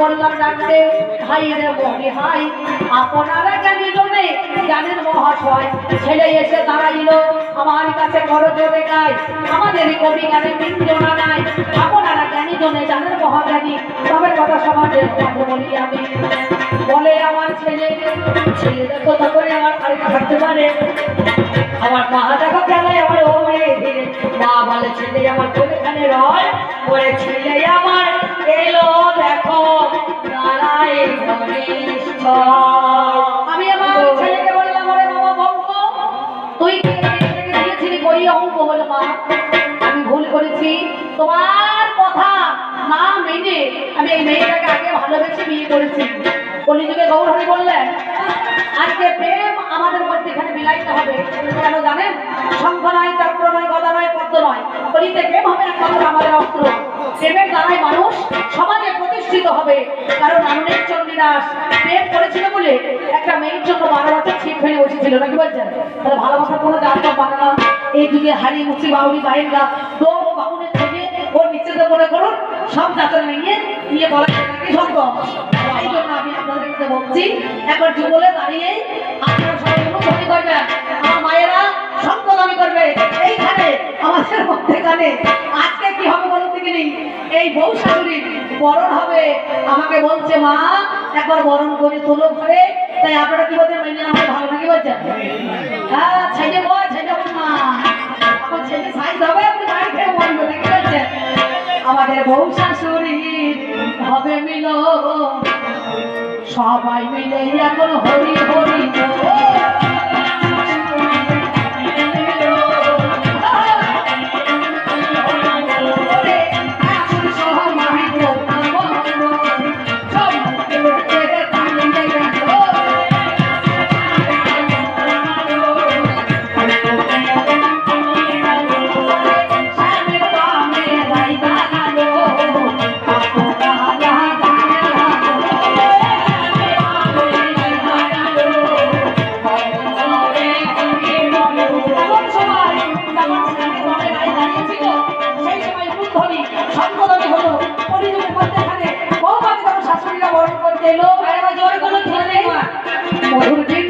বললাম ডাকতে, হাই রে বলি হাই, আপনারা জ্ঞানী জনে জানেন মহাশয়। ছেলে এসে দাঁড়াইল আমার কাছে বড় জোরে গায়, আমাদের কবি গানে তিনজনা নাই, আপনারা জ্ঞানী জনে জানেন মহাজ্ঞানী। তবে কথা সমাজের মাঝে বলি আমি, বলে আমার ছেলে, ছেলে দেখো তা করে আমার বাড়িতে থাকতে পারে, আমার মা দেখো খেলায় আমার ও মেয়ে ধীরে, মা বলে ছেলে আমার কোনখানে রয়, বলে ছেলে আমার এলো দেখো দাঁড়ায় ঘনিষ্ঠ। আমি আমার ছেলেকে বললাম, ওরে বাবা বঙ্গ, তুই দিয়েছিলি করি অঙ্ক। বলে মা আমি ভুল করেছি, তোমার কথা না মেনে আমি এই মেয়েটাকে আগে ভালোবেসে বিয়ে করেছি। কলিযুগে গৌরহরি বললেন, আজকে প্রেম আমাদের মধ্যে এখানে বিলাইতে হবে। কেন জানেন? শঙ্খ নয়, চক্র নয়, গদা নয়, পদ্ম নয়, কলিতে প্রেম হবে একমাত্র আমাদের অস্ত্র। প্রেমের দ্বারাই মানুষ সমাজে প্রতিষ্ঠিত হবে। কারণ আনন্দের চণ্ডীদাস প্রেম করেছিল বলে একটা মেয়ের জন্য 12 বছর ছিপ ফেলে বসেছিল, নাকি বলছেন? তাহলে ভালোবাসার কোনো জাতক বানা না। এই যুগে হাড়ি মুচি বাউরি গায়েনরা দোম বাউনের থেকে ওর নিচেতে মনে করুন সব জাতের নিয়ে বলা নাকি সম্ভব। এই জন্য আমি আপনাদেরকে বলছি, একবার যুগলে দাঁড়িয়ে আপনারা সবাই ধনী করবেন, আমার মায়েরা সম্পদানি করবে এইখানে আমাদের মধ্যেখানে। আজকে কি হবে বলুন দেখিনি? এই বউ শাশুড়ির বরণ হবে। আমাকে বলছে মা একবার বরণ করে তোলো ঘরে। তাই আপনারা কি বলছেন? মেনে আমাকে ভালো নাকি বলছেন? হ্যাঁ ছেলে বল, ছেলে বল মা, আমার ছেলে সাইজ হবে, আপনি বাড়ি খেয়ে বলবেন নাকি বলছেন? আমাদের বউ শাশুড়ির হবে মিলো, সবাই মিলে এখন হরি হরি মধুর